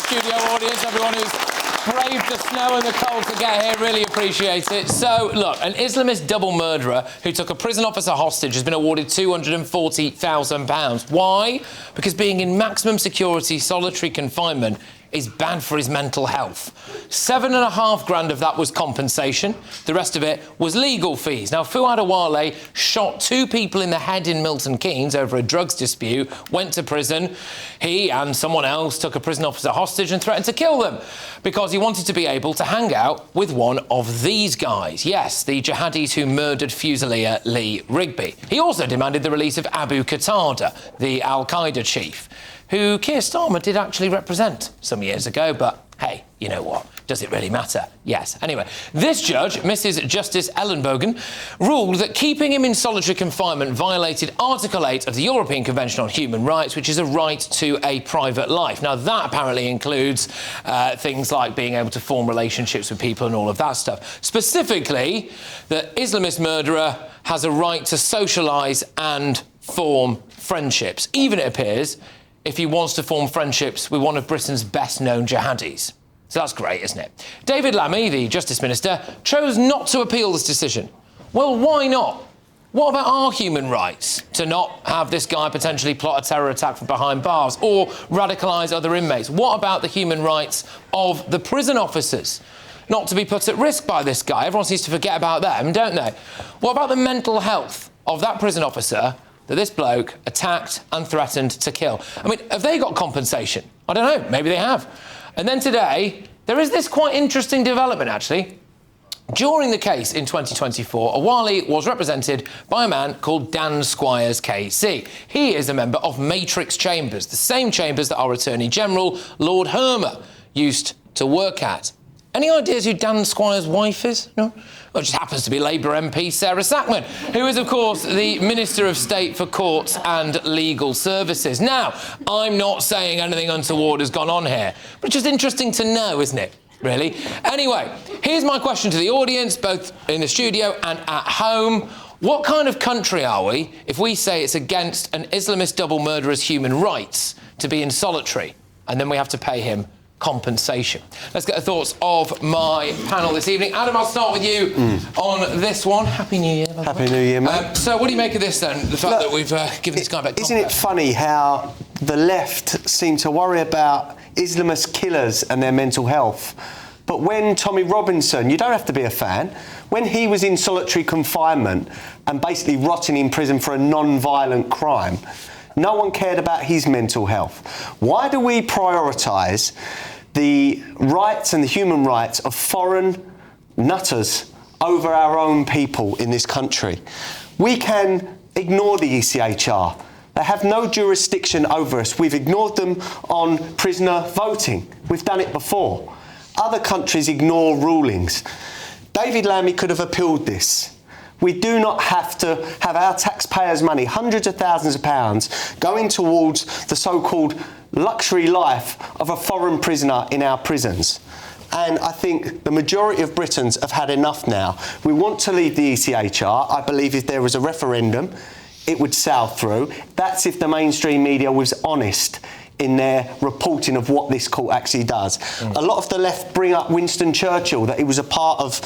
studio audience, everyone who's braved the snow and the cold to get here, really appreciate it. So, look, an Islamist double murderer who took a prison officer hostage has been awarded £240,000. Why? Because being in maximum security solitary confinement is bad for his mental health. $7,500 of that was compensation. The rest of it was legal fees. Now, Fuad Awale shot 2 people in the head in Milton Keynes over a drugs dispute, went to prison. He and someone else took a prison officer hostage and threatened to kill them because he wanted to be able to hang out with one of these guys. Yes, the jihadis who murdered Fusilier Lee Rigby. He also demanded the release of Abu Qatada, the Al-Qaeda chief, who Keir Starmer did actually represent some years ago, but hey, you know what? Does it really matter? Yes. Anyway, this judge, Mrs. Justice Ellenbogen, ruled that keeping him in solitary confinement violated Article 8 of the European Convention on Human Rights, which is a right to a private life. Now, that apparently includes things like being able to form relationships with people and all of that stuff. Specifically, the Islamist murderer has a right to socialise and form friendships, even, it appears, if he wants to form friendships with one of Britain's best-known jihadis. So that's great, isn't it? David Lammy, the Justice Minister, chose not to appeal this decision. Well, why not? What about our human rights to not have this guy potentially plot a terror attack from behind bars or radicalise other inmates? What about the human rights of the prison officers not to be put at risk by this guy? Everyone seems to forget about them, don't they? What about the mental health of that prison officer that this bloke attacked and threatened to kill? I mean, have they got compensation? I don't know, maybe they have. And then today, there is this quite interesting development, actually. During the case in 2024, Awale was represented by a man called Dan Squires KC. He is a member of Matrix Chambers, the same chambers that our Attorney General, Lord Hermer, used to work at. Any ideas who Dan Squires' wife is? No? Well, it just happens to be Labour MP Sarah Sackman, who is, of course, the Minister of State for Courts and Legal Services. Now, I'm not saying anything untoward has gone on here, but it's just interesting to know, isn't it? Really? Anyway, here's my question to the audience, both in the studio and at home. What kind of country are we if we say it's against an Islamist double murderer's human rights to be in solitary, and then we have to pay him compensation? Let's get the thoughts of my panel this evening. Adam, I'll start with you on this one. Happy New Year. Happy New Year, mate. So what do you make of this, then, the fact that we've given this guy back? Isn't it funny how the left seem to worry about Islamist killers and their mental health, but when Tommy Robinson, you don't have to be a fan, when he was in solitary confinement and basically rotting in prison for a non-violent crime, no one cared about his mental health. Why do we prioritise the rights and the human rights of foreign nutters over our own people in this country? We can ignore the ECHR. They have no jurisdiction over us. We've ignored them on prisoner voting. We've done it before. Other countries ignore rulings. David Lammy could have appealed this. We do not have to have our taxpayers' money, hundreds of thousands of pounds, going towards the so-called luxury life of a foreign prisoner in our prisons. And I think the majority of Britons have had enough now. We want to leave the ECHR. I believe if there was a referendum, it would sail through. That's if the mainstream media was honest in their reporting of what this court actually does. A lot of the left bring up Winston Churchill, that he was a part of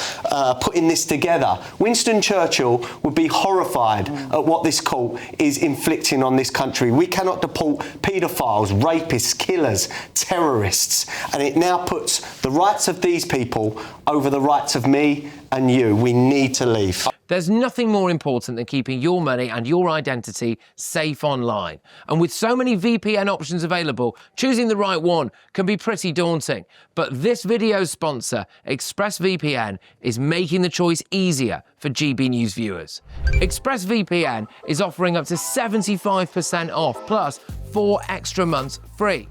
putting this together. Winston Churchill would be horrified at what this court is inflicting on this country. We cannot deport paedophiles, rapists, killers, terrorists, and it now puts the rights of these people over the rights of me and you. We need to leave. There's nothing more important than keeping your money and your identity safe online. And with so many VPN options available, choosing the right one can be pretty daunting. But this video's sponsor, ExpressVPN, is making the choice easier for GB News viewers. ExpressVPN is offering up to 75% off, plus 4 extra months free.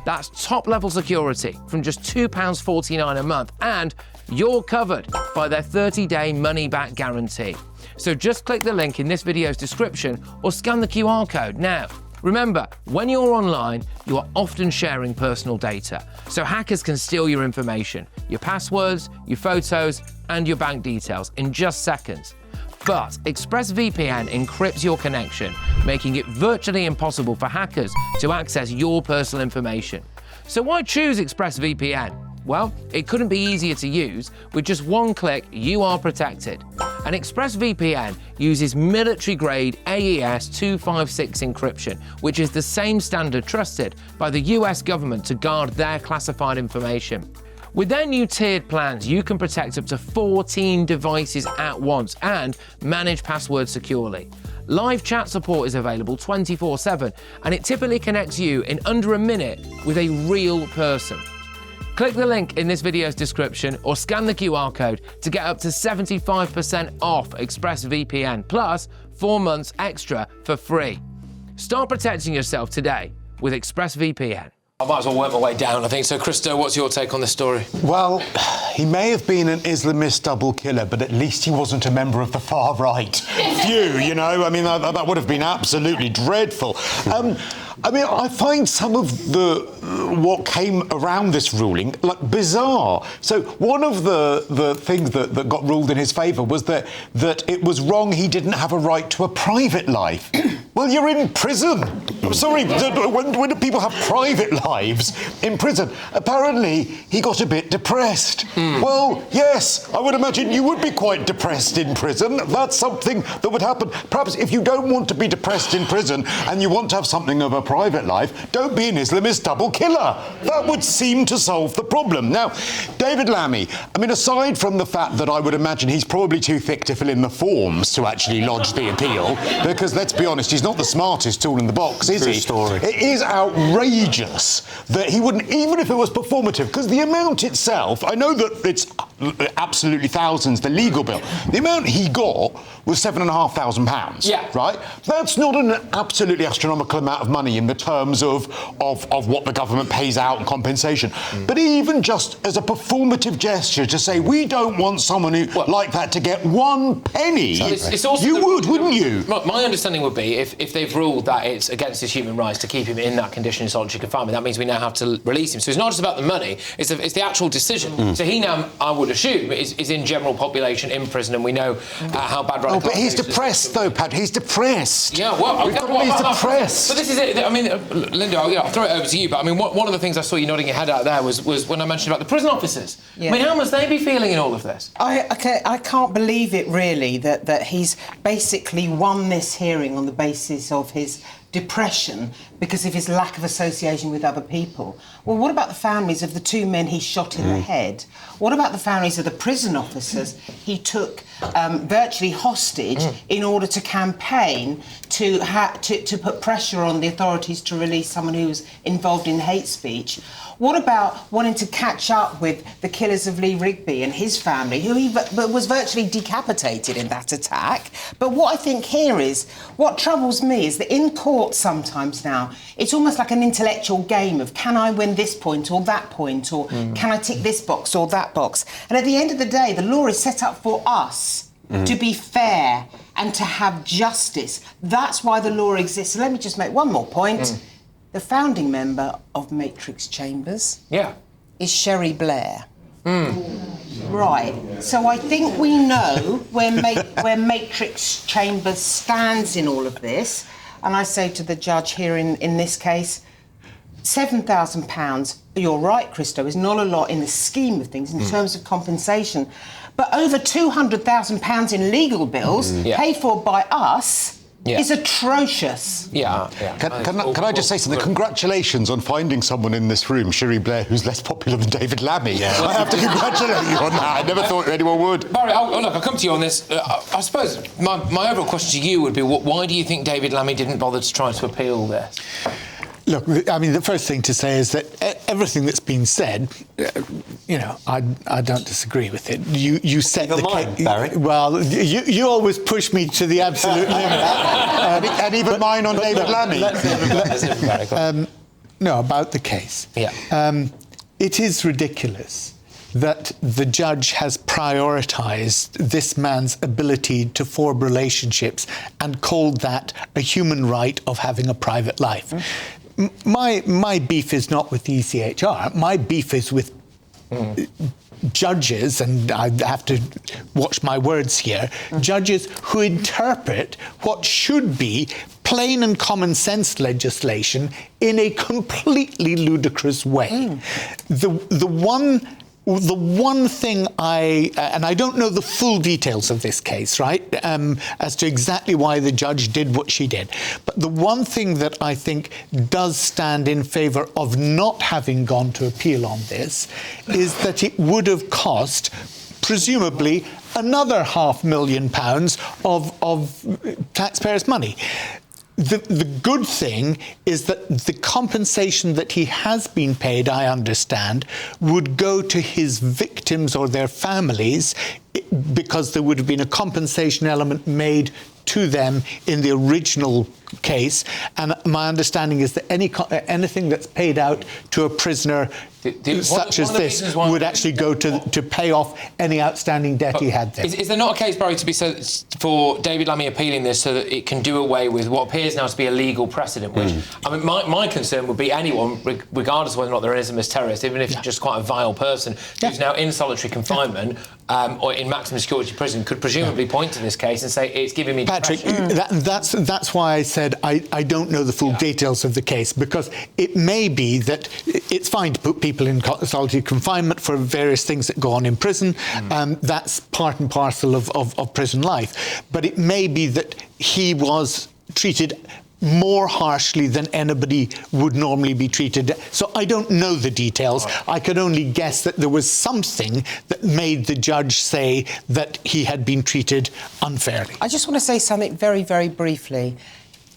That's top-level security from just £2.49 a month, and you're covered by their 30-day money-back guarantee. So just click the link in this video's description or scan the QR code now. Remember, when you're online, you are often sharing personal data, so hackers can steal your information, your passwords, your photos, and your bank details in just seconds. But ExpressVPN encrypts your connection, making it virtually impossible for hackers to access your personal information. So why choose ExpressVPN? Well, it couldn't be easier to use. With just one click, you are protected. And ExpressVPN uses military-grade AES 256 encryption, which is the same standard trusted by the US government to guard their classified information. With their new tiered plans, you can protect up to 14 devices at once and manage passwords securely. Live chat support is available 24/7, and it typically connects you in under a minute with a real person. Click the link in this video's description or scan the QR code to get up to 75% off ExpressVPN, plus 4 months extra for free. Start protecting yourself today with ExpressVPN. I might as well work my way down, I think. So, Christo, what's your take on this story? Well, he may have been an Islamist double killer, but at least he wasn't a member of the far right. Phew, you know, I mean, that would have been absolutely dreadful. I mean, I find some of what came around this ruling, like, bizarre. So one of the things that got ruled in his favour was that it was wrong he didn't have a right to a private life. Well, you're in prison. I'm sorry, when do people have private lives in prison? Apparently, he got a bit depressed. Well, yes, I would imagine you would be quite depressed in prison. That's something that would happen. Perhaps if you don't want to be depressed in prison and you want to have something of a private life, don't be an Islamist double killer. That would seem to solve the problem. Now, David Lammy, I mean, aside from the fact that I would imagine he's probably too thick to fill in the forms to actually lodge the appeal, because let's be honest, he's not the smartest tool in the box, is he? Story. It is outrageous that he wouldn't, even if it was performative, because the amount itself, I know that it's absolutely thousands, the legal bill. The amount he got was £7,500. Yeah. Right? That's not an absolutely astronomical amount of money in the terms of what the government pays out in compensation. But even just as a performative gesture to say, we don't want someone who like that to get 1 penny, So it's also you would, wouldn't you? My understanding would be if they've ruled that it's against his human rights to keep him in that condition in solitary confinement, that means we now have to release him. So it's not just about the money, it's the actual decision. So he now, I would assume, is in general population in prison, and we know how bad Oh, but he's depressed, though, Pat. He's depressed. Yeah, well, he's depressed. But this is it. I mean, Linda, I'll throw it over to you. But I mean, one of the things I saw you nodding your head out there was when I mentioned about the prison officers. Yeah. I mean, how must they be feeling in all of this? I can't believe it, really, that he's basically won this hearing on the basis of his depression because of his lack of association with other people. Well, what about the families of the 2 men he shot in the head? What about the families of the prison officers he took virtually hostage in order to campaign to put pressure on the authorities to release someone who was involved in hate speech? What about wanting to catch up with the killers of Lee Rigby and his family, who he was virtually decapitated in that attack? But what I think here is, what troubles me is that in court sometimes now, it's almost like an intellectual game of, can I win this point or that point, or can I tick this box or that box? And at the end of the day, the law is set up for us to be fair and to have justice. That's why the law exists. So let me just make one more point. The founding member of Matrix Chambers is Sherry Blair. Right. So I think we know where Matrix Chambers stands in all of this. And I say to the judge here in this case, £7,000, you're right, Christo, is not a lot in the scheme of things in terms of compensation. But over £200,000 in legal bills paid for by us is atrocious. Can I just say something? Congratulations on finding someone in this room, Sherry Blair, who's less popular than David Lammy. I have to congratulate you on that. I never thought anyone would. Barry, I'll come to you on this. I suppose my overall question to you would be, why do you think David Lammy didn't bother to try to appeal this? Look, I mean, the first thing to say is that everything that's been said, you know, I don't disagree with it. You set the case, Barry. Well, you always push me to the absolute limit. And even mine on David Lammy. No, about the case. It is ridiculous that the judge has prioritised this man's ability to form relationships and called that a human right of having a private life. My beef is not with the ECHR. My beef is with judges, and I have to watch my words here, judges who interpret what should be plain and common sense legislation in a completely ludicrous way. The one thing and I don't know the full details of this case, right, as to exactly why the judge did what she did, but the one thing that I think does stand in favour of not having gone to appeal on this is that it would have cost, presumably, another £500,000 of taxpayers' money. The good thing is that the compensation that he has been paid, I understand, would go to his victims or their families, because there would have been a compensation element made to them in the original case. And my understanding is that anything that's paid out to a prisoner such as this would actually go to pay off any outstanding debt he had there. Is there not a case, Barry, to be for David Lammy appealing this so that it can do away with what appears now to be a legal precedent? Which, I mean, my concern would be anyone, regardless of whether or not they're an Islamist terrorist, even if you're just quite a vile person, who's now in solitary confinement or in maximum security prison, could presumably point to this case and say, it's giving me Patrick, that's why I said I don't know the full details of the case, because it may be that it's fine to put people in solitary confinement for various things that go on in prison. That's part and parcel of prison life. But it may be that he was treated more harshly than anybody would normally be treated. So I don't know the details. I could only guess that there was something that made the judge say that he had been treated unfairly. I just want to say something very, very briefly.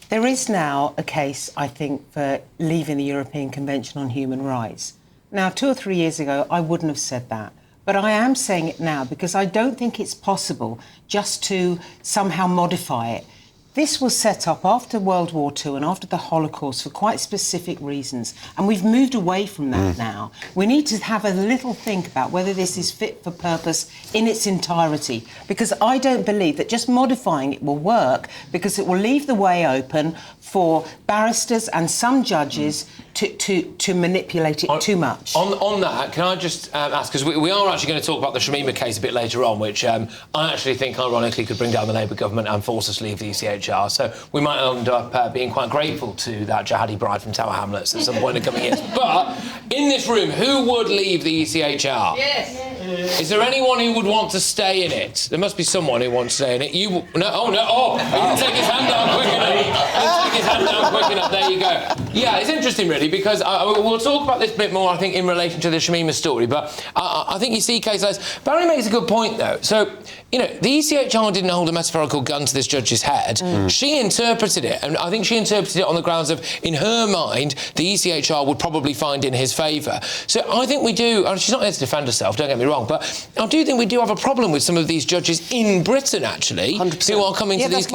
There is now a case, I think, for leaving the European Convention on Human Rights. Now, 2 or 3 years ago, I wouldn't have said that. But I am saying it now because I don't think it's possible just to somehow modify it. This was set up after World War II and after the Holocaust for quite specific reasons, and we've moved away from that now. We need to have a little think about whether this is fit for purpose in its entirety, because I don't believe that just modifying it will work, because it will leave the way open for barristers and some judges to manipulate it too much. On that, can I just ask, because we are actually going to talk about the Shamima case a bit later on, which I actually think, ironically, could bring down the Labour government and force us to leave the ECHR. So we might end up being quite grateful to that jihadi bride from Tower Hamlets at some point in the coming years. But in this room, who would leave the ECHR? Yes. Is there anyone who would want to stay in it? There must be someone who wants to stay in it. You... No, oh, no, oh! He didn't take his hand down quick enough. He didn't take his hand down quick enough. There you go. Yeah, it's interesting, really, because we'll talk about this a bit more, I think, in relation to the Shamima story, but I think you see case like this. Barry makes a good point, though. So, you know, the ECHR didn't hold a metaphorical gun to this judge's head. She interpreted it, and I think she interpreted it on the grounds of, in her mind, the ECHR would probably find in his favour. So I think we do, and she's not here to defend herself, don't get me wrong, but I do think we do have a problem with some of these judges in Britain, actually, 100%. who are coming to these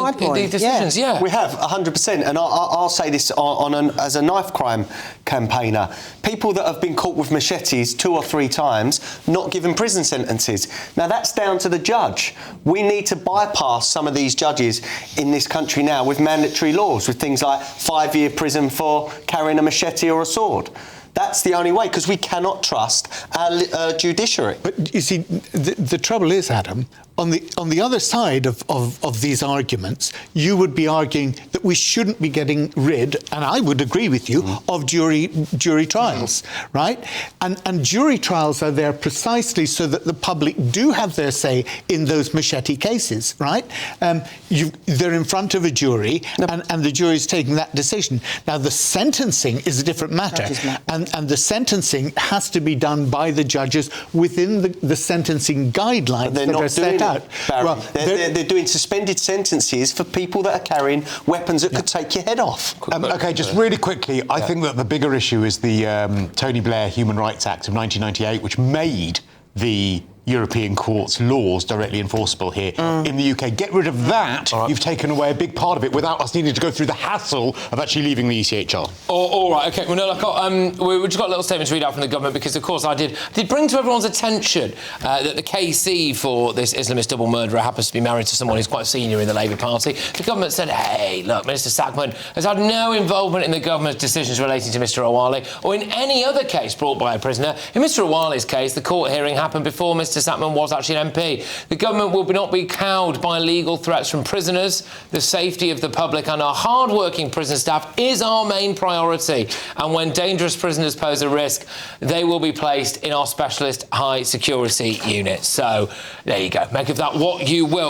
decisions. Yeah. We have, 100%, and I'll say this as a knife crime campaigner. People that have been caught with machetes 2 or 3 times, not given prison sentences. Now, that's down to the judge. We need to bypass some of these judges in this country now with mandatory laws, with things like 5-year prison for carrying a machete or a sword. That's the only way, because we cannot trust our judiciary. But you see, the trouble is, Adam, on the other side of these arguments, you would be arguing that we shouldn't be getting rid, and I would agree with you, of jury trials, right? And jury trials are there precisely so that the public do have their say in those machete cases, right? They're in front of a jury, and the jury's taking that decision. Now, the sentencing is a different matter, and the sentencing has to be done by the judges within the sentencing guidelines that are set out. Well, they're doing suspended sentences for people that are carrying weapons that could take your head off. OK, just really quickly, I think that the bigger issue is the Tony Blair Human Rights Act of 1998, which made the European court's laws directly enforceable here in the UK. Get rid of that, you've taken away a big part of it without us needing to go through the hassle of actually leaving the ECHR. All right, OK. Well, no, we've just got a little statement to read out from the government because, of course, I did bring to everyone's attention that the KC for this Islamist double murderer happens to be married to someone who's quite senior in the Labour Party. The government said, hey, look, Minister Sackman has had no involvement in the government's decisions relating to Mr Awali or in any other case brought by a prisoner. In Mr Awali's case, the court hearing happened before Mr Mr Sackman was actually an MP. The government will not be cowed by legal threats from prisoners. The safety of the public and our hard-working prison staff is our main priority. And when dangerous prisoners pose a risk, they will be placed in our specialist high security units. So there you go. Make of that what you will.